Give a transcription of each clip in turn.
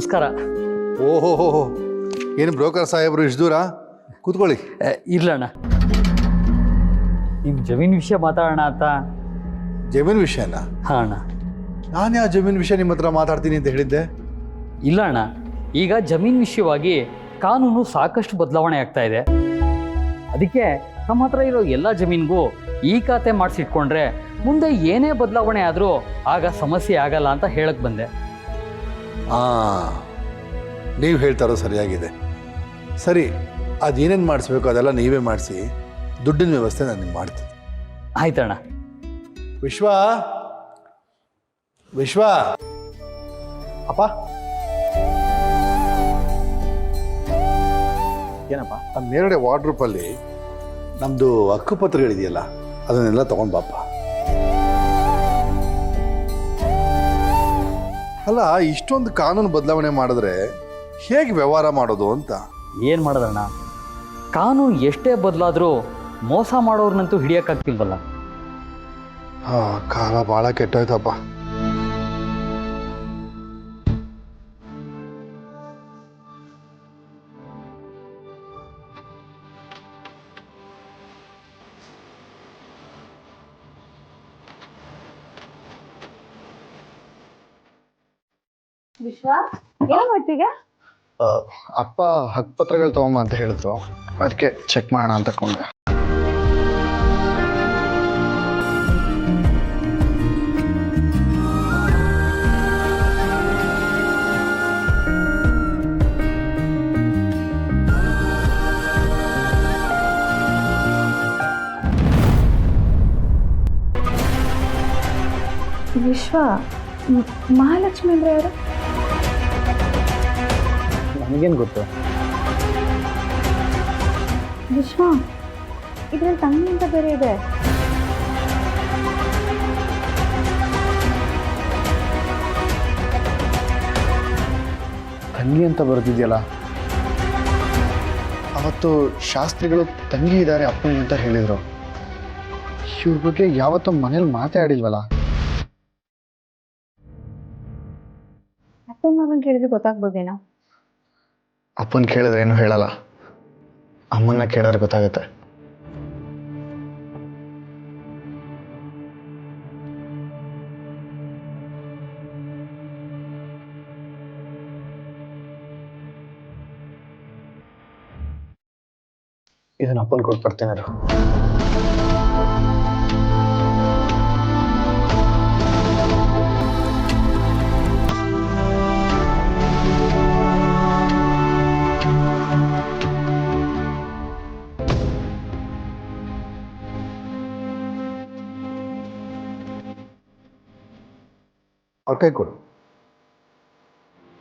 ನಮಸ್ಕಾರ. ಓಹೋ ಏನು ಬ್ರೋಕರ್ ಸಾಹೇಬ್ರು ಇಷ್ಟು ದೂರ ಕೂತ್ಕೊಳ್ಳಿ. ಇರ್ಲಣ್ಣ, ನಿಮ್ಮ ಜಮೀನು ವಿಷಯ ಮಾತಾಡೋಣ ಅಂತ. ಜಮೀನು ವಿಷಯನ? ಹಾಂ ಅಣ್ಣ. ನಾನು ಯಾವ ಜಮೀನು ವಿಷಯ ನಿಮ್ಮ ಹತ್ರ ಮಾತಾಡ್ತೀನಿ ಅಂತ ಹೇಳಿದ್ದೆ? ಇಲ್ಲ ಅಣ್ಣ, ಈಗ ಜಮೀನು ವಿಷಯವಾಗಿ ಕಾನೂನು ಸಾಕಷ್ಟು ಬದಲಾವಣೆ ಆಗ್ತಾ ಇದೆ. ಅದಕ್ಕೆ ನಮ್ಮ ಹತ್ರ ಇರೋ ಎಲ್ಲ ಜಮೀನಿಗೂ ಈ ಖಾತೆ ಮಾಡಿಸಿಟ್ಕೊಂಡ್ರೆ ಮುಂದೆ ಏನೇ ಬದಲಾವಣೆ ಆದರೂ ಆಗ ಸಮಸ್ಯೆ ಆಗಲ್ಲ ಅಂತ ಹೇಳಕ್ಕೆ ಬಂದೆ. ನೀವು ಹೇಳ್ತಾರೋ ಸರಿಯಾಗಿದೆ. ಸರಿ, ಅದೇನೇನು ಮಾಡಿಸ್ಬೇಕು ಅದೆಲ್ಲ ನೀವೇ ಮಾಡಿಸಿ, ದುಡ್ಡಿನ ವ್ಯವಸ್ಥೆ ನಾನು ನಿಮ್ಗೆ ಮಾಡ್ತೀನಿ. ಆಯ್ತಣ್ಣ. ವಿಶ್ವ ವಿಶ್ವ ಅಪ್ಪ ಏನಪ್ಪ? ಆ ಮೇಲ್ಗಡೆ ವಾರ್ಡ್ರೂಪಲ್ಲಿ ನಮ್ಮದು ಹಕ್ಕುಪತ್ರಗಳಿದೆಯಲ್ಲ ಅದನ್ನೆಲ್ಲ ತೊಗೊಂಡು ಬಾಪ. ಅಲ್ಲ, ಇಷ್ಟೊಂದು ಕಾನೂನು ಬದಲಾವಣೆ ಮಾಡಿದ್ರೆ ಹೇಗೆ ವ್ಯವಹಾರ ಮಾಡೋದು ಅಂತ. ಏನು ಮಾಡೋದಣ್ಣ, ಕಾನೂನು ಎಷ್ಟೇ ಬದಲಾದರೂ ಮೋಸ ಮಾಡೋರ್ನಂತೂ ಹಿಡಿಯೋಕ್ಕಾಗ್ತಿಲ್ವಲ್ಲ. ಕಾಲ ಭಾಳ ಕೆಟ್ಟೋಯ್ತಪ್ಪ. ವಿಶ್ವ ಏನು ಮಾಡ್ತೀಗ? ಅಪ್ಪ ಹಕ್ಕುಪತ್ರಗಳು ತಗೊಂಬ ಅಂತ ಹೇಳಿದ್ರು, ಅದಕ್ಕೆ ಚೆಕ್ ಮಾಡೋಣ ಅಂತ ತಗೊಂಡೆ. ವಿಶ್ವ, ಮಹಾಲಕ್ಷ್ಮಿ ಅಂದ್ರೆ ಯಾರು? ನನಗೇನು ಗೊತ್ತು? ವಿಶ್ವ, ಇದ್ರಲ್ಲಿ ತಂಗಿ ಅಂತ ಬೇರೆ ಇದೆ. ತಂಗಿ ಅಂತ ಬರೆದಿದೆಯಲ್ಲ, ಅವತ್ತು ಶಾಸ್ತ್ರಿಗಳು ತಂಗಿ ಇದ್ದಾರೆ ಅಪ್ಪನಿಗೆ ಅಂತ ಹೇಳಿದರು. ಇವ್ರ ಬಗ್ಗೆ ಯಾವತ್ತೂ ಮನೇಲಿ ಮಾತಾಡಿಲ್ವಲ್ಲ. ಅಪ್ಪನ ಮಗನ್ ಕೇಳಿದ್ರೆ ಗೊತ್ತಾಗ್ಬೋದೇನೋ? ಅಪ್ಪನ ಕೇಳಿದ್ರೆ ಏನು ಹೇಳಲ್ಲ, ಅಮ್ಮನ್ನ ಕೇಳಿದ್ರೆ ಗೊತ್ತಾಗುತ್ತೆ. ಇದನ್ನ ಅಪ್ಪನ ಕೊಟ್ಟು ಬರ್ತೀನಿ. ಅವ್ರ ಕೈ ಕೊಡು.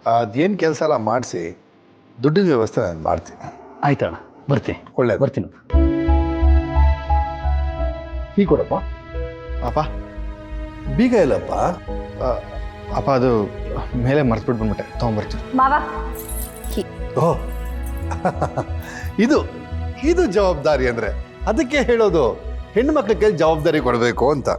ಅದೇನು ಕೆಲಸ ಎಲ್ಲ ಮಾಡಿಸಿ ದುಡ್ಡಿನ ವ್ಯವಸ್ಥೆ ನಾನು ಮಾಡ್ತೀನಿ. ಆಯ್ತಣ್ಣ, ಬರ್ತೀನಿ. ಒಳ್ಳೆಯದು. ಬರ್ತೀನಿ. ಈ ಕೊಡಪ್ಪ. ಅಪ್ಪ ಬೀಗ ಇಲ್ಲಪ್ಪ. ಅಪ್ಪ ಅದು ಮೇಲೆ ಮರ್ತ್ಬಿಟ್ಟು ಬಂದ್ಬಿಟ್ಟೆ, ತೊಗೊಂಬರ್ತೀನಿ. ಮಾವ, ಓಹ್ ಇದು ಇದು ಜವಾಬ್ದಾರಿ ಅಂದರೆ. ಅದಕ್ಕೆ ಹೇಳೋದು ಹೆಣ್ಣು ಮಕ್ಕಳಿಗೆ ಜವಾಬ್ದಾರಿ ಕೊಡಬೇಕು ಅಂತ.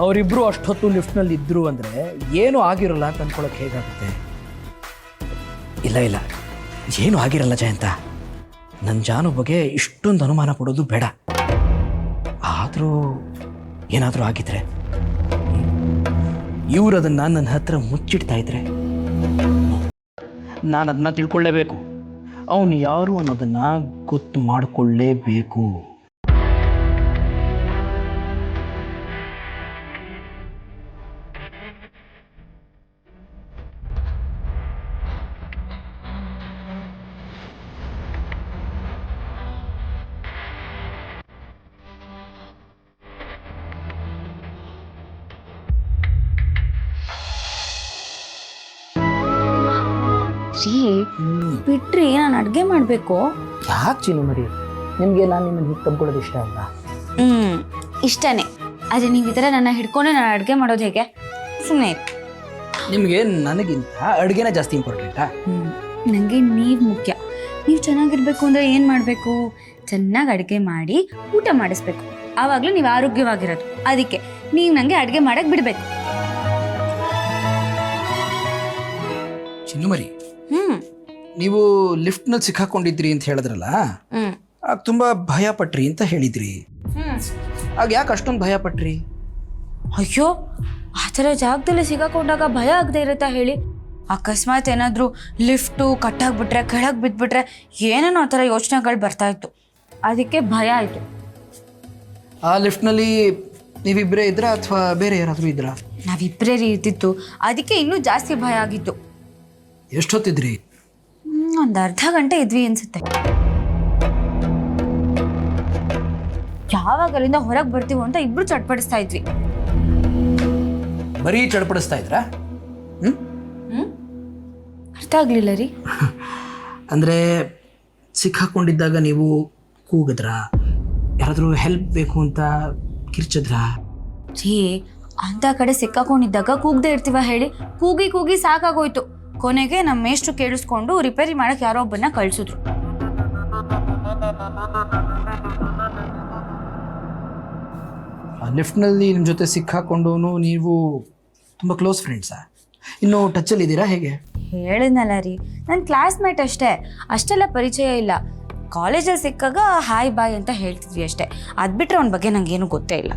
ಅವರಿಬ್ರು ಅಷ್ಟೊತ್ತು ಲಿಫ್ಟ್ನಲ್ಲಿ ಇದ್ರು ಅಂದರೆ ಏನೂ ಆಗಿರೋಲ್ಲ ಅಂತ ಅಂದ್ಕೊಳಕ್ಕೆ ಹೇಗಾಗುತ್ತೆ? ಇಲ್ಲ ಇಲ್ಲ, ಏನೂ ಆಗಿರಲ್ಲ ಜಯಂತ. ನನ್ನ ಜಾನು ಬಗ್ಗೆ ಇಷ್ಟೊಂದು ಅನುಮಾನ ಪಡೋದು ಬೇಡ. ಆದರೂ ಏನಾದರೂ ಆಗಿದ್ರೆ, ಇವ್ರು ಅದನ್ನು ನನ್ನ ಹತ್ರ ಮುಚ್ಚಿಡ್ತಾ ಇದ್ರೆ ನಾನು ಅದನ್ನ ತಿಳ್ಕೊಳ್ಳೇಬೇಕು. ಅವನು ಯಾರು ಅನ್ನೋದನ್ನು ಗೊತ್ತು ಮಾಡಿಕೊಳ್ಳೇಬೇಕು. ರೀ ಬಿಟ್ರಿ, ನಾನು ಅಡುಗೆ ಮಾಡಬೇಕು. ಯಾಕೆ ಚಿನ್ನು ಮರಿ, ನಿಮಗೆ ನಾನು ನಿಮ್ಮನ್ನು ಹಿಟ್ಟು ತಂದ್ಕೊಳ್ಳೋದು ಇಷ್ಟ ಅಲ್ಲ? ಇಷ್ಟನೇ. ಆದರೆ ನೀವು ಈ ಥರ ನನ್ನ ಹಿಡ್ಕೊಂಡು ನಾನು ಅಡುಗೆ ಮಾಡೋದು ಹೇಗೆ? ಸುಮ್ಮನೆ ನಿಮಗೆ ನನಗಿಂತ ಅಡುಗೆನೇ ಜಾಸ್ತಿ ಇಂಪಾರ್ಟೆಂಟಾ? ನನಗೆ ನೀವು ಮುಖ್ಯ. ನೀವು ಚೆನ್ನಾಗಿರ್ಬೇಕು ಅಂದರೆ ಏನು ಮಾಡಬೇಕು? ಚೆನ್ನಾಗಿ ಅಡುಗೆ ಮಾಡಿ ಊಟ ಮಾಡಿಸ್ಬೇಕು. ಆವಾಗಲೂ ನೀವು ಆರೋಗ್ಯವಾಗಿರೋದು. ಅದಕ್ಕೆ ನೀವು ನನಗೆ ಅಡುಗೆ ಮಾಡಕ್ಕೆ ಬಿಡಬೇಕು. ಚಿನ್ನುಮರಿ, ನೀವು ಲಿಫ್ಟ್ನಲ್ಲಿ ಸಿಕ್ಕಾಕೊಂಡಿದ್ರಿ ಅಂತ ಹೇಳಿದ್ರಲ್ಲ, ಆಗ ತುಂಬ ಭಯ ಪಟ್ರಿ ಅಂತ ಹೇಳಿದ್ರಿ. ಆಗ ಯಾಕೆ ಅಷ್ಟೊಂದು ಭಯ ಪಟ್ರಿ? ಅಯ್ಯೋ, ಆ ಥರ ಜಾಗದಲ್ಲಿ ಸಿಗಾಕೊಂಡಾಗ ಭಯ ಆಗದೆ ಇರುತ್ತಾ ಹೇಳಿ? ಅಕಸ್ಮಾತ್ ಏನಾದರೂ ಲಿಫ್ಟು ಕಟ್ಟಾಗ್ಬಿಟ್ರೆ, ಕೆಳಗೆ ಬಿದ್ದುಬಿಟ್ರೆ ಏನೇನೋ ಆ ಥರ ಯೋಚನೆಗಳು ಬರ್ತಾ ಇತ್ತು. ಅದಕ್ಕೆ ಭಯ ಆಯಿತು. ಆ ಲಿಫ್ಟ್ನಲ್ಲಿ ನೀವಿಬ್ಬರೇ ಇದ್ರಾ ಅಥವಾ ಬೇರೆ ಯಾರಾದರೂ ಇದ್ರಾ? ನಾವಿಬ್ಬರೇ ಇರ್ತಿತ್ತು. ಅದಕ್ಕೆ ಇನ್ನೂ ಜಾಸ್ತಿ ಭಯ ಆಗಿತ್ತು. ಎಷ್ಟೊತ್ತಿದ್ರಿ? ಒಂದು ಅರ್ಧ ಗಂಟೆ ಇದ್ವಿ ಅನ್ಸುತ್ತೆ. ಯಾವಾಗ ಅಲ್ಲಿಂದ ಹೊರಗೆ ಬರ್ತೀವೋ ಅಂತ ಇಬ್ರು ಚಟ್ಪಡಿಸ್ತಾ ಇದ್ವಿ. ಬರೀ ಚಡ್ಪಡಿಸ್ತಾ ಇದ್ರಾ? ಅರ್ಥ ಆಗ್ಲಿಲ್ಲ ರೀ. ಅಂದರೆ ಸಿಕ್ಕಾಕೊಂಡಿದ್ದಾಗ ನೀವು ಕೂಗಿದ್ರಾ? ಯಾರಾದರೂ ಹೆಲ್ಪ್ ಬೇಕು ಅಂತ ಕಿರ್ಚಿದ್ರಾ? ರೀ, ಅಂಥ ಕಡೆ ಸಿಕ್ಕಾಕೊಂಡಿದ್ದಾಗ ಕೂಗದೆ ಇರ್ತೀವ ಹೇಳಿ? ಕೂಗಿ ಕೂಗಿ ಸಾಕಾಗೋಯ್ತು. ಕೊನೆಗೆ ನಮ್ಮ ಮೇಷ್ಟ್ರು ಕೇಳಿಸ್ಕೊಂಡು ರಿಪೇರಿ ಮಾಡಕ್ಕೆ ಯಾರೋ ಒಬ್ಬನ್ನ ಕಳ್ಸಿದ್ರು. ಆ ಲಿಫ್ಟ್ನಲ್ಲಿ ನಿಮ್ಮ ಜೊತೆ ಸಿಕ್ಕಾಕೊಂಡು ನೀವು ತುಂಬ ಕ್ಲೋಸ್ ಫ್ರೆಂಡ್ಸಾ? ಇನ್ನೂ ಟಚ್ಚಲ್ಲಿ ಇದ್ದೀರಾ ಹೇಗೆ? ಹೇಳಿದ್ನಲ್ಲ ರೀ, ನನ್ನ ಕ್ಲಾಸ್ಮೇಟ್ ಅಷ್ಟೇ. ಅಷ್ಟೆಲ್ಲ ಪರಿಚಯ ಇಲ್ಲ. ಕಾಲೇಜಲ್ಲಿ ಸಿಕ್ಕಾಗ ಹಾಯ್ ಬಾಯ್ ಅಂತ ಹೇಳ್ತಿದ್ವಿ ಅಷ್ಟೇ. ಅದು ಬಿಟ್ಟರೆ ಅವನ ಬಗ್ಗೆ ನಂಗೇನು ಗೊತ್ತೇ ಇಲ್ಲ.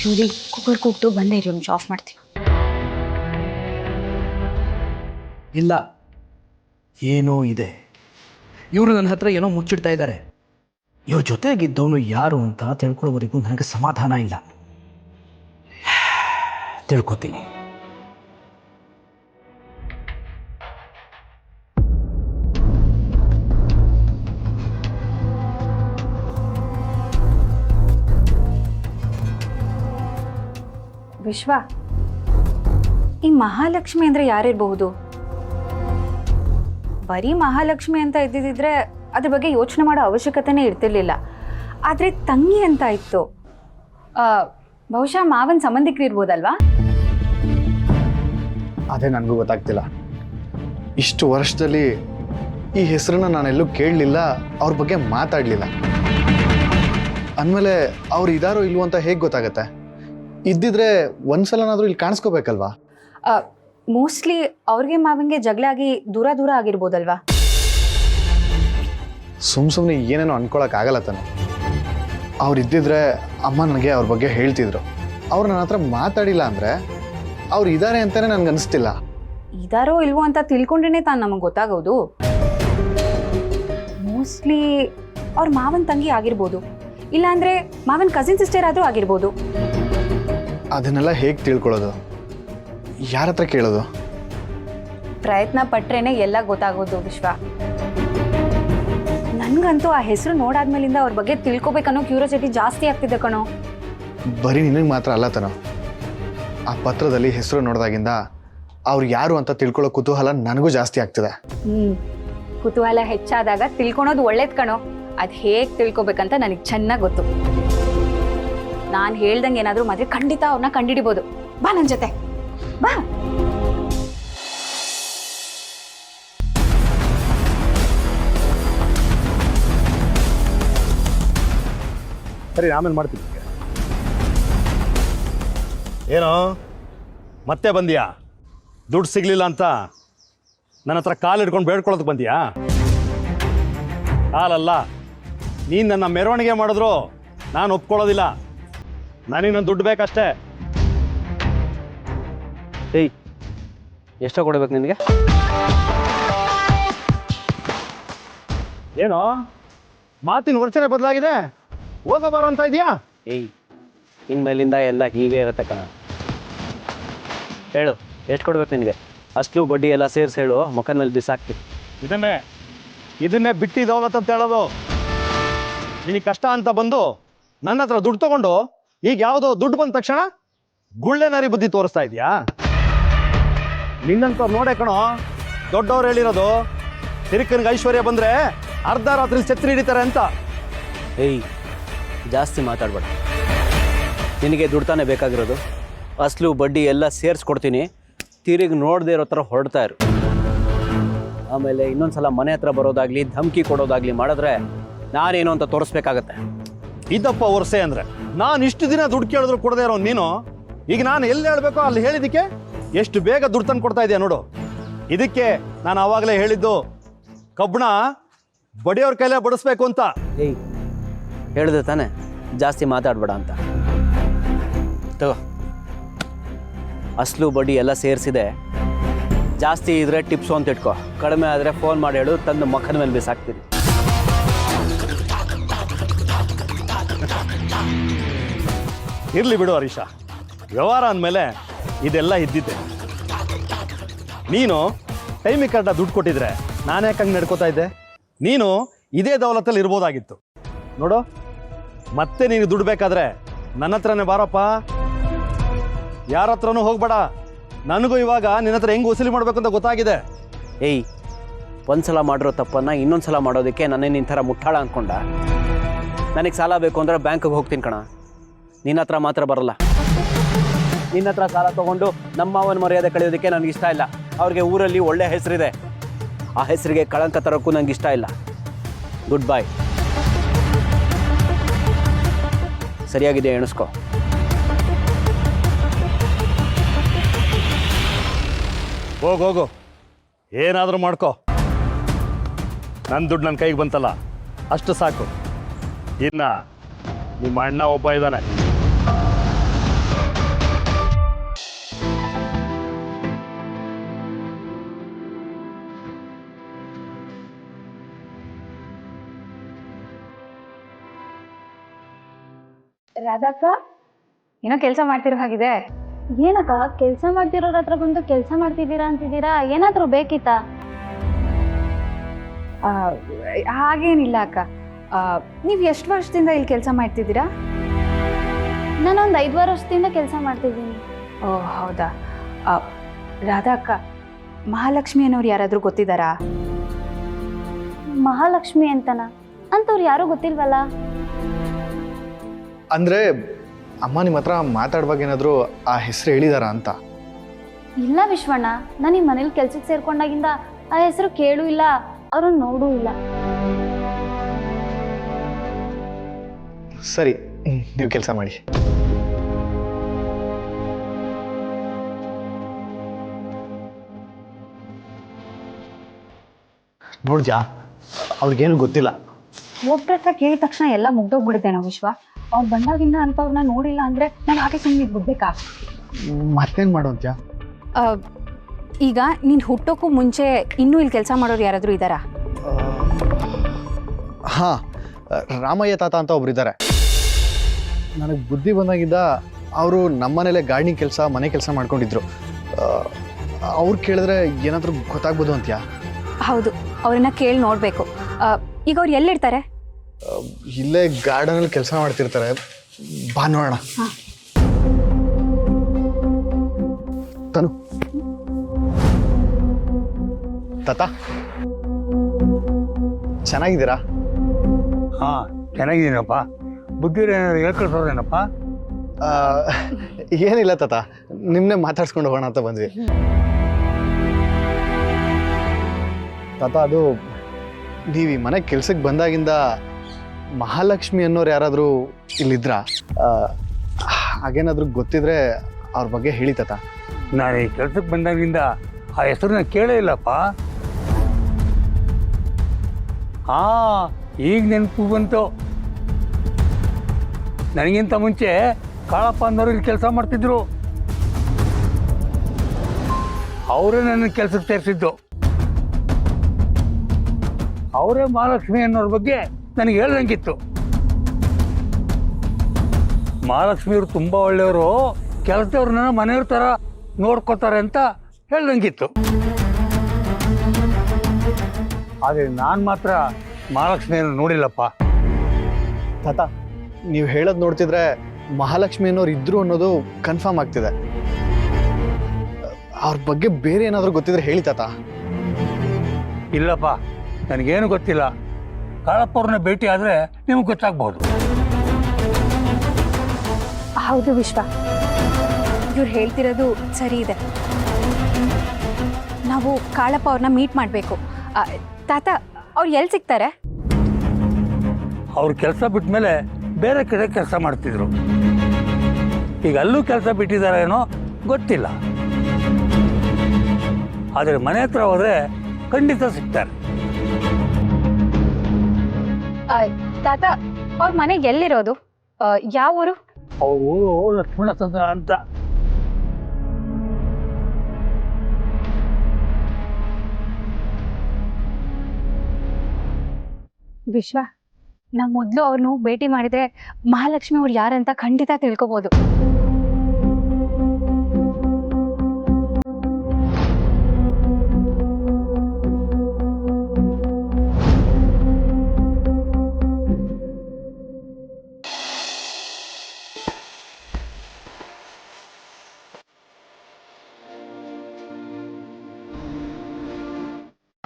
ಇವ್ರಿ ಕುಕ್ಕರ್ ಕೂಗ್ತು, ಬಂದೇ ಇರಿ, ಒಂದು ಆಫ್ ಮಾಡ್ತೀವಿ. ಇಲ್ಲ, ಏನೋ ಇದೆ. ಇವರು ನನ್ನ ಹತ್ರ ಏನೋ ಮುಚ್ಚಿಡ್ತಾ ಇದ್ದಾರೆ. ಇವ್ರ ಜೊತೆಗಿದ್ದವನು ಯಾರು ಅಂತ ತಿಳ್ಕೊಳ್ಳೋವರೆಗೂ ನನಗೆ ಸಮಾಧಾನ ಇಲ್ಲ. ತಿಳ್ಕೊತೀನಿ. ವಿಶ್ವ, ಈ ಮಹಾಲಕ್ಷ್ಮಿ ಅಂದರೆ ಯಾರಿರಬಹುದು? ಬರೀ ಮಹಾಲಕ್ಷ್ಮಿ ಅಂತ ಇದ್ದಿದ್ದರೆ ಅದ್ರ ಬಗ್ಗೆ ಯೋಚನೆ ಮಾಡೋ ಅವಶ್ಯಕತೆನೇ ಇರ್ತಿರ್ಲಿಲ್ಲ. ಆದರೆ ತಂಗಿ ಅಂತ ಇತ್ತು. ಬಹುಶಃ ಮಾವನ ಸಂಬಂಧಿಕರು ಇರ್ಬೋದಲ್ವಾ? ಅದೇ ನನಗೂ ಗೊತ್ತಾಗ್ತಿಲ್ಲ. ಇಷ್ಟು ವರ್ಷದಲ್ಲಿ ಈ ಹೆಸರನ್ನ ನಾನೆಲ್ಲೂ ಕೇಳಲಿಲ್ಲ, ಅವ್ರ ಬಗ್ಗೆ ಮಾತಾಡಲಿಲ್ಲ. ಅಂದಮೇಲೆ ಅವ್ರು ಇದಾರೋ ಇಲ್ವೋ ಅಂತ ಹೇಗೆ ಗೊತ್ತಾಗತ್ತೆ? ಇದ್ದಿದ್ರೆ ಒಂದ್ಸಲನಾದರೂ ಇಲ್ಲಿ ಕಾಣಿಸ್ಕೋಬೇಕಲ್ವಾ? ಮೋಸ್ಟ್ಲಿ ಅವ್ರಿಗೆ ಮಾವನಿಗೆ ಜಗಳ ಆಗಿ ದೂರ ದೂರ ಆಗಿರ್ಬೋದಲ್ವಾ? ಸುಮ್ಮನೆ ಏನೇನೋ ಅನ್ಕೊಳಕ್ಕಾಗಲ್ಲ ತಾನೆ. ಅವ್ರು ಇದ್ದಿದ್ರೆ ಅಮ್ಮ ನನಗೆ ಅವ್ರ ಬಗ್ಗೆ ಹೇಳ್ತಿದ್ರು. ಅವ್ರು ನನ್ನ ಹತ್ರ ಮಾತಾಡಿಲ್ಲ ಅಂದರೆ ಅವ್ರು ಇದ್ದಾರೆ ಅಂತಲೇ ನನಗೆ ಅನಿಸ್ತಿಲ್ಲ. ಇದಾರೋ ಇಲ್ವೋ ಅಂತ ತಿಳ್ಕೊಂಡ್ರೆ ತಾನು ನಮಗೆ ಗೊತ್ತಾಗೋದು. ಮೋಸ್ಟ್ಲಿ ಅವ್ರ ಮಾವನ ತಂಗಿ ಆಗಿರ್ಬೋದು, ಇಲ್ಲಾಂದರೆ ಮಾವನ ಕಸಿನ್ ಸಿಸ್ಟರ್ ಆದರೂ ಆಗಿರ್ಬೋದು. ಅದನ್ನೆಲ್ಲ ಹೇಗೆ ತಿಳ್ಕೊಳ್ಳೋದು? ಯಾರ ಹತ್ರ ಕೇಳೋದು? ಪ್ರಯತ್ನ ಪಟ್ರೇನೆ ಎಲ್ಲ ಗೊತ್ತಾಗೋದು ವಿಶ್ವ. ನನಗಂತೂ ಆ ಹೆಸರು ನೋಡಾದ್ಮೇಲಿಂದ ಅವ್ರ ಬಗ್ಗೆ ತಿಳ್ಕೊಬೇಕನ್ನೋ ಕ್ಯೂರಿಯಾಸಿಟಿ ಜಾಸ್ತಿ ಆಗ್ತಿದೆ ಕಣೋ. ಬರೀ ನಿನಗೆ ಮಾತ್ರ ಅಲ್ಲ ತನೋ. ಆ ಪತ್ರದಲ್ಲಿ ಹೆಸರು ನೋಡಿದಾಗಿಂದ ಅವ್ರು ಯಾರು ಅಂತ ತಿಳ್ಕೊಳ್ಳೋ ಕುತೂಹಲ ನನಗೂ ಜಾಸ್ತಿ ಆಗ್ತಿದೆ. ಕುತೂಹಲ ಹೆಚ್ಚಾದಾಗ ತಿಳ್ಕೊಳೋದು ಒಳ್ಳೇದು ಕಣೋ. ಅದು ಹೇಗೆ ತಿಳ್ಕೊಬೇಕಂತ ನನಗೆ ಚೆನ್ನಾಗಿ ಗೊತ್ತು. ನಾನು ಹೇಳ್ದಂಗೆ ಏನಾದರೂ ಮದುವೆ ಖಂಡಿತ ಅವ್ರನ್ನ ಕಂಡುಹಿಡಿಬೋದು. ಬಾ ನನ್ನ ಜೊತೆ ಬಾ. ಸರಿ, ಆಮೇಲೆ ಮಾಡ್ತೀನಿ. ಏನೋ ಮತ್ತೆ ಬಂದ್ಯಾ? ದುಡ್ಡು ಸಿಗಲಿಲ್ಲ ಅಂತ ನನ್ನ ಹತ್ರ ಕಾಲು ಹಿಡ್ಕೊಂಡು ಬೇಡ್ಕೊಳ್ಳೋದಕ್ಕೆ ಬಂದ್ಯಾ? ಕಾಲಲ್ಲ, ನೀನು ನನ್ನ ಮೆರವಣಿಗೆ ಮಾಡಿದ್ರು ನಾನು ಒಪ್ಕೊಳ್ಳೋದಿಲ್ಲ. ನನಗೆ ನನ್ನ ದುಡ್ಡು ಬೇಕಷ್ಟೇ. ಏಯ್, ಎಷ್ಟೋ ಕೊಡ್ಬೇಕು ನಿನಗೆ? ಏನೋ ಮಾತಿನ ವರ್ತನೆ ಬದಲಾಗಿದೆ, ಹೋಗ ಬರೋ ಅಂತ ಇದೆಯಾ? ಏಯ್, ಇನ್ಮೇಲಿಂದ ಎಲ್ಲ ಹೀಗೆ ಇರುತ್ತೆ ಕಣ. ಹೇಳು, ಎಷ್ಟು ಕೊಡ್ಬೇಕು ನಿನಗೆ? ಅಷ್ಟು ಬಡ್ಡಿ ಎಲ್ಲ ಸೇರಿಸಿ ಹೇಳು, ಮುಖದ ಮೇಲೆ ಬಿಸಾಕ್ತಿ. ಇದನ್ನೇ ಬಿಟ್ಟಿದ್ದು ಹೋಗತ್ತಂತ ಹೇಳೋದು. ನಿನಗೆ ಕಷ್ಟ ಅಂತ ಬಂದು ನನ್ನ ಹತ್ರ ದುಡ್ಡು ತಗೊಂಡು ಈಗ ಯಾವುದೋ ದುಡ್ಡು ಬಂದ ತಕ್ಷಣ ಗುಳ್ಳೆನರಿ ಬುದ್ಧಿ ತೋರಿಸ್ತಾ ಇದೆಯಾ? ನಿನ್ನಂತವ್ರು ನೋಡೇ ಕಣೋ ದೊಡ್ಡವ್ರು ಹೇಳಿರೋದು, ಹಿರಿಕನಿಗೆ ಐಶ್ವರ್ಯ ಬಂದರೆ ಅರ್ಧ ರಾತ್ರಿ ಛತ್ರಿ ಹಿಡಿತಾರೆ ಅಂತ. ಏಯ್, ಜಾಸ್ತಿ ಮಾತಾಡ್ಬೇಡ. ನಿನಗೆ ದುಡ್ಡು ತಾನೇ ಬೇಕಾಗಿರೋದು. ಅಸಲು ಬಡ್ಡಿ ಎಲ್ಲ ಸೇರಿಸ್ಕೊಡ್ತೀನಿ, ತಿರುಗಿ ನೋಡದೇ ಇರೋ ಥರ ಹೊರಡ್ತಾ ಇರು. ಆಮೇಲೆ ಇನ್ನೊಂದ್ಸಲ ಮನೆ ಹತ್ರ ಬರೋದಾಗ್ಲಿ ಧಮಕಿ ಕೊಡೋದಾಗ್ಲಿ ಮಾಡಿದ್ರೆ ನಾನೇನು ಅಂತ ತೋರಿಸ್ಬೇಕಾಗತ್ತೆ. ಇದಪ್ಪ ವರ್ಷೆ ಅಂದ್ರೆ ನಾನು ಇಷ್ಟು ದಿನ ದುಡ್ಡು ಕೇಳಿದ್ರು ಕೊಡದೇ ಇರೋ ನೀನು ಈಗ ನಾನು ಎಲ್ಲಿ ಹೇಳ್ಬೇಕೋ ಅಲ್ಲಿ ಹೇಳಿದ್ದಕ್ಕೆ ಎಷ್ಟು ಬೇಗ ದುಡ್ಡು ತಂದು ಕೊಡ್ತಾ ಇದೆಯಾ ನೋಡು. ಇದಕ್ಕೆ ನಾನು ಆವಾಗಲೇ ಹೇಳಿದ್ದು ಕಬ್ಬಣ ಬಡಿಯೋರ್ ಕೈಲೇ ಬಡಿಸ್ಬೇಕು ಅಂತ. ಏಯ್, ಹೇಳಿದೆ ತಾನೆ ಜಾಸ್ತಿ ಮಾತಾಡ್ಬೇಡ ಅಂತ. ತಗೋ, ಅಸಲು ಬಡ್ಡಿ ಎಲ್ಲ ಸೇರಿಸಿದೆ. ಜಾಸ್ತಿ ಇದ್ರೆ ಟಿಪ್ಸು ಅಂತ ಇಟ್ಕೋ, ಕಡಿಮೆ ಆದರೆ ಫೋನ್ ಮಾಡಿ ಹೇಳು, ತಂದು ಮಕ್ಕದ ಮೇಲೆ ಬಿಸಾಕ್ತೀನಿ. ಇರ್ಲಿ ಬಿಡು ಹರೀಶ, ವ್ಯವಹಾರ ಅಂದಮೇಲೆ ಇದೆಲ್ಲ ಇದ್ದಿದ್ದೆ. ನೀನು ಟೈಮಿಗೆ ಕರೆಕ್ಟಾಗಿ ದುಡ್ಡು ಕೊಟ್ಟಿದ್ರೆ ನಾನು ಯಾಕೆ ಹಂಗೆ ನಡ್ಕೋತಾ ಇದ್ದೆ? ನೀನು ಇದೇ ದೌಲತ್ತಲ್ಲಿ ಇರ್ಬೋದಾಗಿತ್ತು ನೋಡು. ಮತ್ತೆ ನೀನು ದುಡ್ಡು ಬೇಕಾದ್ರೆ ನನ್ನ ಹತ್ರನೇ ಬಾರಪ್ಪ, ಯಾರ ಹತ್ರನೂ ಹೋಗ್ಬೇಡ. ನನಗೂ ಇವಾಗ ನಿನ್ನ ಹತ್ರ ಹೆಂಗೆ ವಸೂಲಿ ಮಾಡ್ಬೇಕು ಅಂತ ಗೊತ್ತಾಗಿದೆ. ಏಯ್, ಒಂದ್ಸಲ ಮಾಡಿರೋ ತಪ್ಪನ್ನು ಇನ್ನೊಂದ್ಸಲ ಮಾಡೋದಕ್ಕೆ ನನ್ನೇ ನಿನ್ನ ಥರ ಮುಟ್ಟಾಳ ಅಂದ್ಕೊಂಡ? ನನಗೆ ಸಾಲ ಬೇಕು ಅಂದರೆ ಬ್ಯಾಂಕಿಗೆ ಹೋಗ್ತೀನಿ ಕಣ, ನಿನ್ನ ಹತ್ರ ಮಾತ್ರ ಬರಲ್ಲ. ನಿನ್ನ ಹತ್ರ ಸಾಲ ತೊಗೊಂಡು ನಮ್ಮ ಮಾವನ ಮರ್ಯಾದೆ ಕಳೆಯೋದಕ್ಕೆ ನನಗೆ ಇಷ್ಟ ಇಲ್ಲ. ಅವ್ರಿಗೆ ಊರಲ್ಲಿ ಒಳ್ಳೆ ಹೆಸರಿದೆ, ಆ ಹೆಸರಿಗೆ ಕಳಂಕ ತರೋಕ್ಕೂ ನನಗೆ ಇಷ್ಟ ಇಲ್ಲ. ಗುಡ್ ಬಾಯ್. ಸರಿಯಾಗಿದೆ, ಎಣಿಸ್ಕೊ. ಹೋಗು, ಏನಾದರೂ ಮಾಡ್ಕೊ. ನನ್ನ ದುಡ್ಡು ನನ್ನ ಕೈಗೆ ಬಂತಲ್ಲ, ಅಷ್ಟು ಸಾಕು. ಇನ್ನ ನಿಮ್ಮ ಅಣ್ಣ ಒಬ್ಬ ಇದ್ದಾನೆ. ರಾಧಕ್ಕ, ಏನೋ ಕೆಲಸ ಮಾಡ್ತಿರೋ ಹಾಗಿದೆ. ಏನಕ್ಕ ಕೆಲಸ ಮಾಡ್ತಿರೋರ ಹತ್ರ ಬಂದು ಕೆಲಸ ಮಾಡ್ತಿದ್ದೀರಾ ಅಂತಿದ್ದೀರಾ? ಏನಾದರೂ ಬೇಕಿತ್ತಾ? ಹಾಗೇನಿಲ್ಲ ಅಕ್ಕ. ನೀವು ಎಷ್ಟು ವರ್ಷದಿಂದ ಇಲ್ಲಿ ಕೆಲಸ ಮಾಡ್ತಿದ್ದೀರಾ? ನಾನೊಂದು 5 ವರ್ಷದಿಂದ ಕೆಲಸ ಮಾಡ್ತಿದ್ದೀನಿ. ಓ ಹೌದಾ. ರಾಧಾ ಅಕ್ಕ, ಮಹಾಲಕ್ಷ್ಮಿ ಅನ್ನೋರು ಯಾರಾದರೂ ಗೊತ್ತಿದ್ದಾರಾ? ಮಹಾಲಕ್ಷ್ಮಿ ಅಂತನಾ? ಅಂತವ್ರು ಯಾರೂ ಗೊತ್ತಿಲ್ವಲ್ಲ. ಅಂದರೆ ಅಮ್ಮ ನಿಮ್ಮ ಹತ್ರ ಮಾತಾಡುವಾಗ ಏನಾದರೂ ಆ ಹೆಸರು ಹೇಳಿದಾರಾ ಅಂತ? ಇಲ್ಲ ವಿಶ್ವಣ್ಣ, ನಾನು ಈ ಮನೇಲಿ ಕೆಲ್ಸಕ್ಕೆ ಸೇರ್ಕೊಂಡಾಗಿಂದ ಆ ಹೆಸರು ಕೇಳೂ ಇಲ್ಲ, ಅವ್ರನ್ನ ನೋಡೂ ಇಲ್ಲ. ಸರಿ, ನೀವು ಕೆಲಸ ಮಾಡಿ. ನೋಡ್ಜಾ, ಅವ್ರಿಗೇನು ಗೊತ್ತಿಲ್ಲ. ಒಬ್ಬರ ಹತ್ರ ಕೇಳಿದ ತಕ್ಷಣ ಎಲ್ಲ ಮುಗ್ದೋಗ್ಬಿಡುತ್ತೆ ನಾವು ವಿಶ್ವ. ಅವ್ರು ಬಂದಾಗಿಂದ ಅಂಥವ್ರನ್ನ ನೋಡಿಲ್ಲ ಅಂದರೆ ನಾನು ಹಾಗೆ ಸುಮ್ಮನೆ ಬಿಡ್ಬೇಕಾ? ಮತ್ತೇನು ಮಾಡೋಂತ್ಯಾ? ಈಗ ನೀನು ಹುಟ್ಟೋಕ್ಕೂ ಮುಂಚೆ ಇನ್ನೂ ಇಲ್ಲಿ ಕೆಲಸ ಮಾಡೋರು ಯಾರಾದರೂ ಇದ್ದಾರಾ? ಹಾಂ, ರಾಮಯ್ಯ ತಾತ ಅಂತ ಒಬ್ರು ಇದ್ದಾರೆ. ನನಗೆ ಬುದ್ಧಿ ಬಂದಾಗಿದ್ದ ಅವರು ನಮ್ಮನೇಲೆ ಗಾರ್ಡನಿಂಗ್ ಕೆಲಸ, ಮನೆ ಕೆಲಸ ಮಾಡ್ಕೊಂಡಿದ್ರು. ಅವ್ರು ಕೇಳಿದ್ರೆ ಏನಾದರೂ ಗೊತ್ತಾಗ್ಬೋದು ಅಂತ್ಯಾ? ಹೌದು, ಅವ್ರನ್ನ ಕೇಳಿ ನೋಡಬೇಕು. ಈಗ ಅವ್ರು ಎಲ್ಲಿರ್ತಾರೆ? ಇಲ್ಲೇ ಗಾರ್ಡನಲ್ಲಿ ಕೆಲಸ ಮಾಡ್ತಿರ್ತಾರೆ. ಬಾ ನೋಡೋಣ. ತನು, ತಾತ ಚೆನ್ನಾಗಿದ್ದೀರಾ? ಹಾಂ, ಚೆನ್ನಾಗಿದ್ದೀನಪ್ಪ. ಬುದ್ಧಿ ಹೇಳ್ಕೊಳ್ಸೋದೇನಪ್ಪ? ಏನಿಲ್ಲ ತಾತ, ನಿಮ್ಮನ್ನೇ ಮಾತಾಡ್ಸ್ಕೊಂಡು ಹೋಗೋಣ ಅಂತ ಬಂದ್ವಿ. ತಾತ, ಅದು ನೀವು ಈ ಮನೆ ಕೆಲ್ಸಕ್ಕೆ ಬಂದಾಗಿಂದ ಮಹಾಲಕ್ಷ್ಮಿ ಅನ್ನೋರು ಯಾರಾದರೂ ಇಲ್ಲಿದ್ರಾ? ಹಾಗೇನಾದರೂ ಗೊತ್ತಿದ್ರೆ ಅವ್ರ ಬಗ್ಗೆ ಹೇಳಿ ತಾತ. ನಾನು ಈ ಕೆಲ್ಸಕ್ಕೆ ಬಂದಾಗಿಂದ ಆ ಹೆಸರನ್ನ ಕೇಳೇ ಇಲ್ಲಪ್ಪ. ಹಾಂ, ಈಗ ನೆನಪು ಬಂತು. ನನಗಿಂತ ಮುಂಚೆ ಕಾಳಪ್ಪ ಅನ್ನೋರು ಇಲ್ಲಿ ಕೆಲಸ ಮಾಡ್ತಿದ್ರು. ಅವರೇ ನನ್ನ ಕೆಲಸಕ್ಕೆ ಸೇರಿಸಿದ್ದು. ಅವರೇ ಮಹಾಲಕ್ಷ್ಮಿ ಅನ್ನೋರ ಬಗ್ಗೆ ನನಗೆ ಹೇಳ್ದಂಗಿತ್ತು. ಮಹಾಲಕ್ಷ್ಮಿಯವರು ತುಂಬ ಒಳ್ಳೆಯವರು, ಕೆಲಸದವ್ರನ್ನ ಮನೆಯವ್ರ ಥರ ನೋಡ್ಕೋತಾರೆ ಅಂತ ಹೇಳ್ದಂಗಿತ್ತು. ಆದರೆ ನಾನು ಮಾತ್ರ ಮಹಾಲಕ್ಷ್ಮಿಯನ್ನು ನೋಡಿಲ್ಲಪ್ಪ. ತಾತ, ನೀವು ಹೇಳೋದು ನೋಡ್ತಿದ್ರೆ ಮಹಾಲಕ್ಷ್ಮಿ ಅನ್ನೋರು ಇದ್ರು ಅನ್ನೋದು ಕನ್ಫರ್ಮ್ ಆಗ್ತಿದೆ. ಅವ್ರ ಬಗ್ಗೆ ಬೇರೆ ಏನಾದರೂ ಗೊತ್ತಿದ್ರೆ ಹೇಳಿ ತಾತ. ಇಲ್ಲಪ್ಪ, ನನಗೇನು ಗೊತ್ತಿಲ್ಲ. ಕಾಳಪ್ಪ ಅವ್ರನ್ನ ಭೇಟಿ ಆದರೆ ನಿಮ್ಗೆ ಗೊತ್ತಾಗ್ಬೋದು. ಹೌದು ವಿಶ್ವ, ಇವ್ರು ಹೇಳ್ತಿರೋದು ಸರಿ ಇದೆ. ನಾವು ಕಾಳಪ್ಪ ಅವ್ರನ್ನ ಮೀಟ್ ಮಾಡಬೇಕು. ತಾತ ಅವ್ರು ಎಲ್ಲಿ ಸಿಗ್ತಾರೆ? ಅವ್ರ ಕೆಲಸ ಬಿಟ್ಟ ಮೇಲೆ ಬೇರೆ ಕಡೆ ಕೆಲಸ ಮಾಡ್ತಿದ್ರು. ಈಗ ಅಲ್ಲೂ ಕೆಲಸ ಬಿಟ್ಟಿದ್ದಾರೇನೋ ಗೊತ್ತಿಲ್ಲ. ಆದರೆ ಮನೆ ಹತ್ರ ಹೋದರೆ ಖಂಡಿತ ಸಿಗ್ತಾರೆ. ತಾತ ಅವ್ರ ಮನೆಗೆ ಎಲ್ಲಿರೋದು? ಯಾವ ಊರು? ಅವ್ರ ಊರು ಲಕ್ಷ್ಮಣಸಂದ್ರ ಅಂತ. ವಿಶ್ವ, ನಾವು ಮೊದಲು ಅವ್ರನ್ನು ಭೇಟಿ ಮಾಡಿದ್ರೆ ಮಹಾಲಕ್ಷ್ಮಿ ಅವ್ರು ಯಾರಂತ ಖಂಡಿತ ತಿಳ್ಕೊಬೋದು.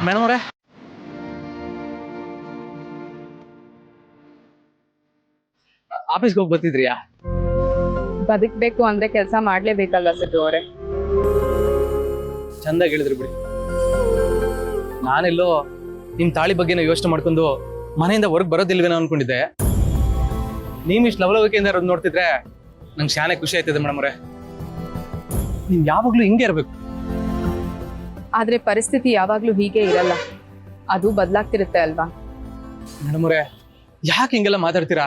ಮೇಡಮ್ ಅವರೇ, ಆಫೀಸ್ಗೆ ಹೋಗಿ ಬರ್ತಿದ್ರಿಯಾ? ಬದುಕಬೇಕು ಅಂದ್ರೆ ಕೆಲಸ ಮಾಡ್ಲೇಬೇಕಲ್ಲ ಸಿದ್ದು ಅವರೇ. ಚಂದಾಗಿ ಹೇಳಿದ್ರಿ ಬಿಡಿ. ನಾನೆಲ್ಲೋ ನಿಮ್ ತಾಳಿ ಬಗ್ಗೆನ ಯೋಚನೆ ಮಾಡ್ಕೊಂಡು ಮನೆಯಿಂದ ಹೊರಗೆ ಬರೋದಿಲ್ವೇನೋ ಅನ್ಕೊಂಡಿದ್ದೆ. ನೀವ್ ಇಷ್ಟು ಲವಲವಿಕೆಯಿಂದ ಇರೋದು ನೋಡ್ತಿದ್ರೆ ನಂಗೆ ಶಾನೆ ಖುಷಿ ಆಯ್ತದೆ ಮೇಡಮ್ ಅವರೇ. ನೀವ್ ಯಾವಾಗ್ಲೂ ಹಿಂಗೆ ಇರ್ಬೇಕು. ಆದ್ರೆ ಪರಿಸ್ಥಿತಿ ಯಾವಾಗ್ಲೂ ಹೀಗೆ ಇರಲ್ಲ, ಅದು ಬದಲಾಗ್ತಿರುತ್ತೆ ಅಲ್ವಾ? ಮೇಡಮ್ ಅವರೇ, ಯಾಕೆ ಹಿಂಗೆಲ್ಲ ಮಾತಾಡ್ತೀರಾ?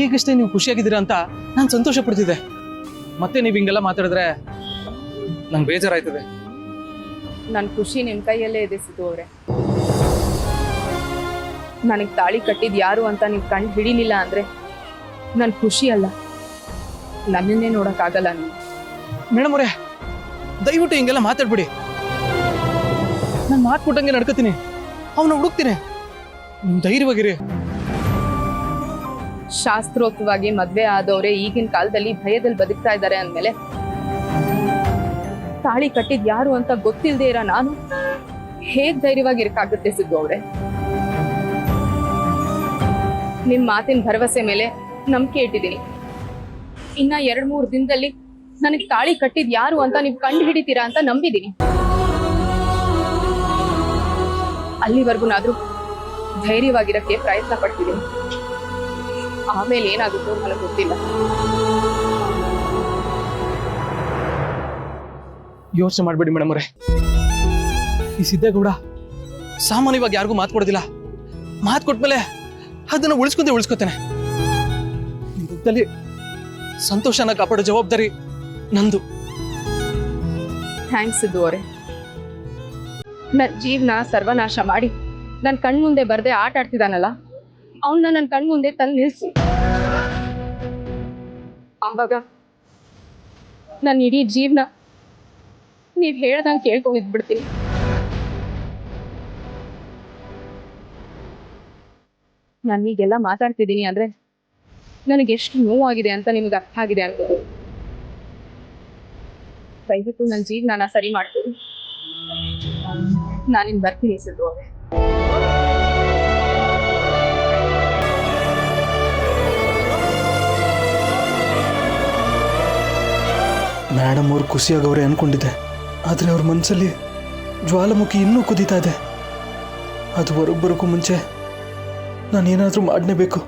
ಈಗಷ್ಟೇ ನೀವು ಖುಷಿಯಾಗಿದ್ದೀರಾ ಅಂತ ನಾನು ಸಂತೋಷ ಪಡ್ತಿದ್ದೆ. ಮತ್ತೆ ನೀವು ಹಿಂಗೆಲ್ಲ ಮಾತಾಡಿದ್ರೆ ನಂಗೆ ಬೇಜಾರಾಯ್ತದೆ. ನನ್ನ ಖುಷಿ ನಿಮ್ ಕೈಯಲ್ಲೇ ಇದೆ ಸಿದ್ದು ಅವರೇ. ನನಗ್ ತಾಳಿ ಕಟ್ಟಿದ್ ಯಾರು ಅಂತ ನೀವು ಕಂಡು ಹಿಡಿಲಿಲ್ಲ ಅಂದ್ರೆ ನನ್ ಖುಷಿ ಅಲ್ಲ, ನನ್ನನ್ನೇ ನೋಡಕ್ಕಾಗಲ್ಲ ನೀವು. ಮೇಡಮ್ ಅವರೇ, ದಯವಿಟ್ಟು ಹಿಂಗೆಲ್ಲ ಮಾತಾಡ್ಬಿಡಿ. ನಾನು ಮಾತು ಕೊಟ್ಟಂಗೆ ನಡ್ಕೋತೀನಿ, ಅವನ್ನ ಹುಡುಕ್ತೀನಿ. ನಿಮ್ ಧೈರ್ಯವಾಗಿರಿ. ಶಾಸ್ತ್ರೋಕ್ತವಾಗಿ ಮದ್ವೆ ಆದವ್ರೆ ಈಗಿನ ಕಾಲದಲ್ಲಿ ಭಯದಲ್ಲಿ ಬದುಕ್ತಾ ಇದ್ದಾರೆ ಅಂದ್ಮೇಲೆ ತಾಳಿ ಕಟ್ಟಿದ್ ಯಾರು ಅಂತ ಗೊತ್ತಿಲ್ಲದೆ ಇರೋ ನಾನು ಹೇಗ್ ಧೈರ್ಯವಾಗಿರಕ್ಕಾಗುತ್ತೆ ಸಿದ್ದು ಅವ್ರೆ? ನಿಮ್ ಮಾತಿನ ಭರವಸೆ ಮೇಲೆ ನಂಬಿಕೆ ಇಟ್ಟಿದ್ದೀನಿ. ಇನ್ನ 2-3 ದಿನದಲ್ಲಿ ನನಗ್ ತಾಳಿ ಕಟ್ಟಿದ್ ಯಾರು ಅಂತ ನೀವು ಕಂಡು ಹಿಡಿತೀರಾ ಅಂತ ನಂಬಿದ್ದೀನಿ. ಅಲ್ಲಿವರೆಗೂನಾದ್ರೂ ಧೈರ್ಯವಾಗಿರಕ್ಕೆ ಪ್ರಯತ್ನ ಪಡ್ತಿದ್ದೀನಿ. ಆಮೇಲೆ ಏನಾಗುತ್ತೋ ನನಗೆ ಗೊತ್ತಿಲ್ಲ. ಯೋಚನೆ ಮಾಡ್ಬೇಡಿ ಮೇಡಮ್ ಅವರೇ. ಈ ಸಿದ್ದೇಗೌಡ ಸಾಮಾನ್ಯವಾಗಿ ಯಾರಿಗೂ ಮಾತು ಕೊಡೋದಿಲ್ಲ. ಮಾತು ಕೊಟ್ಮೇಲೆ ಅದನ್ನ ಉಳಿಸ್ಕೊತೇನೆ. ಈ ದುಃಖದಲ್ಲಿ ಸಂತೋಷನ ಕಾಪಾಡೋ ಜವಾಬ್ದಾರಿ ನಂದು. ಥ್ಯಾಂಕ್ಸ್ ಸಿದ್ದು ಅವರೇ. ನನ್ನ ಜೀವನ ಸರ್ವನಾಶ ಮಾಡಿ ನನ್ನ ಕಣ್ಮುಂದೆ ಬರ್ದೆ ಆಟ ಆಡ್ತಿದ್ದಾನಲ್ಲ, ಅವನ್ನ ನನ್ನ ಕಣ್ಮುಂದೆ ತಂದು ನಿಲ್ಸಿ. ಆವಾಗ ನನ್ನ ಇಡೀ ಜೀವನ ನೀವ್ ಹೇಳ್ದಂಗೆ ಕೇಳ್ಕೊಂಡಿದ್ಬಿಡ್ತೀನಿ. ನಾನು ಈಗೆಲ್ಲ ಮಾತಾಡ್ತಿದ್ದೀನಿ ಅಂದ್ರೆ ನನಗೆ ಎಷ್ಟು ನೋವಾಗಿದೆ ಅಂತ ನಿಮ್ಗೆ ಅರ್ಥ ಆಗಿದೆ ಅನ್ಕೋದು. ದಯವಿಟ್ಟು ನನ್ನ ಜೀವನ ಸರಿ ಮಾಡ್ತೀನಿ. ನಾನಿನ್ ಬರ್ತೀನಿ ಸಿದ್ದು ಅವರೇ. ಮೇಡಮ್ ಅವ್ರು ಖುಷಿಯಾಗವ್ರೆ ಅನ್ಕೊಂಡಿದ್ದೆ, ಆದರೆ ಅವ್ರ ಮನಸ್ಸಲ್ಲಿ ಜ್ವಾಲಾಮುಖಿ ಇನ್ನೂ ಕುದೀತಾ ಇದೆ. ಅದು ಹೊರಗೆ ಬರೋಕ್ಕೂ ಮುಂಚೆ ನಾನೇನಾದರೂ ಮಾಡಲೇಬೇಕು.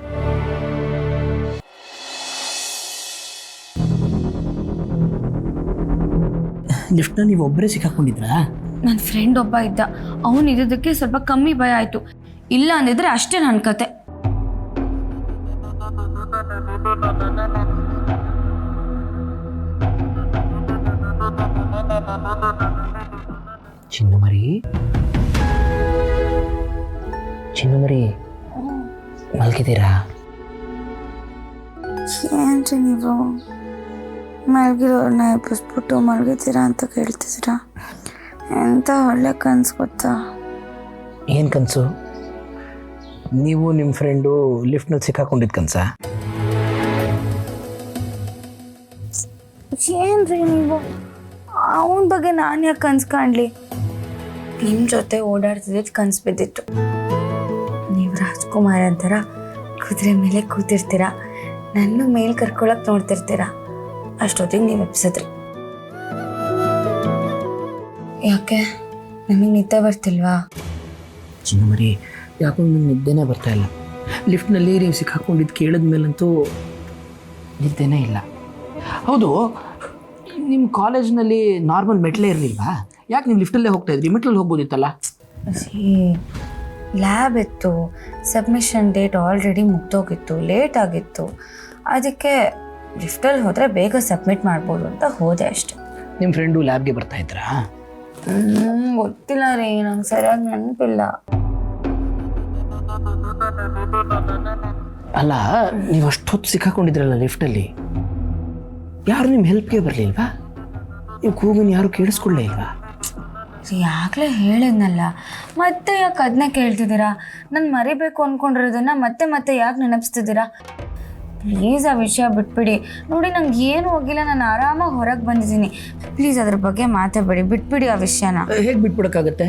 ಲಿಫ್ಟ್ನ ನೀವು ಒಬ್ಬರೇ ಸಿಕ್ಕಾಕೊಂಡಿದ್ರಾ? ನನ್ನ ಫ್ರೆಂಡ್ ಒಬ್ಬ ಇದ್ದ, ಅವನು ಇದ್ದಕ್ಕೆ ಸ್ವಲ್ಪ ಕಮ್ಮಿ ಭಯ ಆಯ್ತು. ಇಲ್ಲ ಅಂದಿದ್ರೆ ಅಷ್ಟೇ ನನ್ನ ಕತೆ. ಚಿನ್ನಮರಿ ಮಲ್ಗಿದ್ದೀರಾ? ಏನ್ರಿ ನೀವು ಮಲಗಿರೋರ್ನ ಎಬ್ಬಿಸ್ಬಿಟ್ಟು ಮಲಗಿದ್ದೀರಾ ಅಂತ ಕೇಳ್ತಿದ್ದೀರಾ? ಎಂತ ಒಳ್ಳೆ ಕನ್ಸು ಗೊತ್ತಾ? ಏನು ಕನಸು? ನೀವು ನಿಮ್ಮ ಫ್ರೆಂಡು ಲಿಫ್ಟ್ನಲ್ಲಿ ಸಿಕ್ಕಾಕೊಂಡಿದ್ದು ಕನಸ? ಏನ್ರಿ ನೀವು, ಅವನ ಬಗ್ಗೆ ನಾನು ಯಾಕೆ ಕನ್ಸು ಕಾಣಲಿ? ನಿಮ್ಮ ಜೊತೆ ಓಡಾಡ್ತಿದ್ದು ಕನ್ಸು ಬಿದ್ದಿತ್ತು. ನೀವು ರಾಜ್ಕುಮಾರ್ ಅಂತಾರ ಕುದುರೆ ಮೇಲೆ ಕೂತಿರ್ತೀರ, ನನ್ನ ಮೇಲೆ ಕರ್ಕೊಳಕ್ಕೆ ನೋಡ್ತಿರ್ತೀರ. ಅಷ್ಟೊತ್ತಿಗೆ ನೀವು ಎಪ್ಸಿದ್ರಿ. ಯಾಕೆ ನಮಗೆ ನಿದ್ದೆ ಬರ್ತಿಲ್ವಾ? ಚಿನ್ನಮರಿ, ಯಾಕೋ ನನಗೆ ನಿದ್ದೆನೇ ಬರ್ತಾ ಇಲ್ಲ. ಲಿಫ್ಟ್ನಲ್ಲಿ ನೀವು ಸಿಕ್ಕಾಕೊಂಡಿದ್ದು ಕೇಳಿದ ಮೇಲಂತೂ ನಿದ್ದೆನೇ ಇಲ್ಲ. ಹೌದು, ನಿಮ್ಮ ಕಾಲೇಜ್ನಲ್ಲಿ ನಾರ್ಮಲ್ ಮೆಟ್ಲೇ ಇರಲಿಲ್ವಾ? ಯಾಕೆ ನೀವು ಲಿಫ್ಟಲ್ಲೇ ಹೋಗ್ತಾ ಇದ್ರಿ? ಮೆಟ್ಲಲ್ಲಿ ಹೋಗ್ಬೋದಿತ್ತಲ್ಲ. ಲ್ಯಾಬ್ ಇತ್ತು, ಸಬ್ಮಿಷನ್ ಡೇಟ್ ಆಲ್ರೆಡಿ ಮುಗ್ದೋಗಿತ್ತು, ಲೇಟ್ ಆಗಿತ್ತು. ಅದಕ್ಕೆ ಲಿಫ್ಟಲ್ಲಿ ಹೋದರೆ ಬೇಗ ಸಬ್ಮಿಟ್ ಮಾಡ್ಬೋದು ಅಂತ ಹೋದೆ ಅಷ್ಟೆ. ನಿಮ್ಮ ಫ್ರೆಂಡು ಲ್ಯಾಬ್ಗೆ ಬರ್ತಾ ಇದ್ರಾ? ಗೊತ್ತಿಲ್ಲ ರೀ, ನಂಗೆ ಸರಿಯಾಗಿ ನೆನಪಿಲ್ಲ. ಅಲ್ಲ, ನೀವು ಅಷ್ಟೊತ್ತು ಸಿಕ್ಕಾಕೊಂಡಿದ್ರಲ್ಲ ಲಿಫ್ಟಲ್ಲಿ, ಯಾರು ನಿಮ್ಮ ಹೆಲ್ಪ್ಗೆ ಬರಲಿಲ್ವಾ? ನೀವು ಕೂಗನ್ನು ಯಾರು ಕೇಳಿಸ್ಕೊಳ್ಳೇ ಇಲ್ವಾ? ಯಾಕಲೇ ಹೇಳಿದ್ನಲ್ಲ, ಮತ್ತೆ ಯಾಕೆ ಅದನ್ನೇ ಕೇಳ್ತಿದ್ದೀರಾ? ನಾನು ಮರಿಬೇಕು ಅಂದ್ಕೊಂಡಿರೋದನ್ನ ಮತ್ತೆ ಮತ್ತೆ ಯಾಕೆ ನೆನಪಿಸ್ತಿದ್ದೀರಾ? ಪ್ಲೀಸ್ ಆ ವಿಷಯ ಬಿಟ್ಬಿಡಿ. ನೋಡಿ, ನಂಗೆ ಏನು ಹೋಗಿಲ್ಲ, ನಾನು ಆರಾಮಾಗಿ ಹೊರಗೆ ಬಂದಿದ್ದೀನಿ. ಪ್ಲೀಸ್ ಅದ್ರ ಬಗ್ಗೆ ಮಾತಾಡಬೇಡಿ, ಬಿಟ್ಬಿಡಿ ಆ ವಿಷಯನ. ಹೇಗೆ ಬಿಟ್ಬಿಡೋಕ್ಕಾಗತ್ತೆ?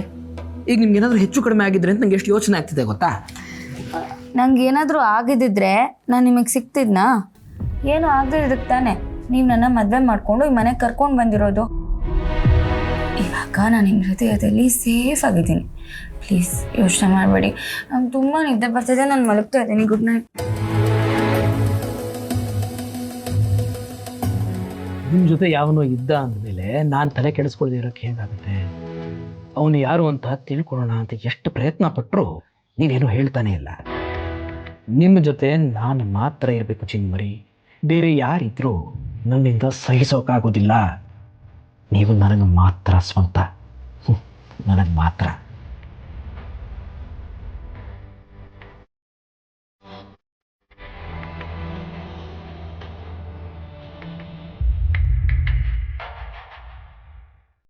ಈಗ ನಿಮ್ಗೆ ಏನಾದರೂ ಹೆಚ್ಚು ಕಡಿಮೆ ಆಗಿದ್ರೆ ಅಂತ ನಂಗೆ ಎಷ್ಟು ಯೋಚನೆ ಆಗ್ತಿದೆ ಗೊತ್ತಾ? ನಂಗೆ ಏನಾದರೂ ಆಗಿದ್ದಿದ್ರೆ ನಾನು ನಿಮಗೆ ಸಿಗ್ತಿದ್ನಾ? ಏನು ಆಗದಿದ್ದಕ್ಕೆ ತಾನೆ ನೀವು ನನ್ನ ಮದುವೆ ಮಾಡಿಕೊಂಡು ಈ ಮನೆಗೆ ಕರ್ಕೊಂಡು ಬಂದಿರೋದು. ಇವಾಗ ನಾನು ನಿಮ್ಮ ಹೃದಯದಲ್ಲಿ ಸೇಫ್ ಆಗಿದ್ದೀನಿ. ಪ್ಲೀಸ್ ಯೋಚನೆ ಮಾಡಬೇಡಿ. ನಂಗೆ ತುಂಬ ನಿದ್ದೆ ಬರ್ತಿದೆ, ನಾನು ಮಲಗ್ತಾ ಇದ್ದೀನಿ. Good night. ನಿಮ್ಮ ಜೊತೆ ಯಾವನೋ ಇದ್ದ ಅಂದಮೇಲೆ ನಾನು ತಲೆ ಕೆಡಿಸ್ಕೊಳ್ದೇ ಇರೋಕ್ಕೆ ಹೇಗಾಗುತ್ತೆ? ಅವನು ಯಾರು ಅಂತ ತಿಳ್ಕೊಳ್ಳೋಣ ಅಂತ ಎಷ್ಟು ಪ್ರಯತ್ನ ಪಟ್ಟರು ನೀವೇನು ಹೇಳ್ತಾನೆ ಇಲ್ಲ. ನಿಮ್ಮ ಜೊತೆ ನಾನು ಮಾತ್ರ ಇರಬೇಕು ಚಿನ್ಮರಿ. ಬೇರೆ ಯಾರಿದ್ರೂ ನನ್ನಿಂದ ಸಹಿಸೋಕ್ಕಾಗೋದಿಲ್ಲ. ನೀವು ನನಗೆ ಮಾತ್ರ ಸ್ವಂತ, ನನಗೆ ಮಾತ್ರ.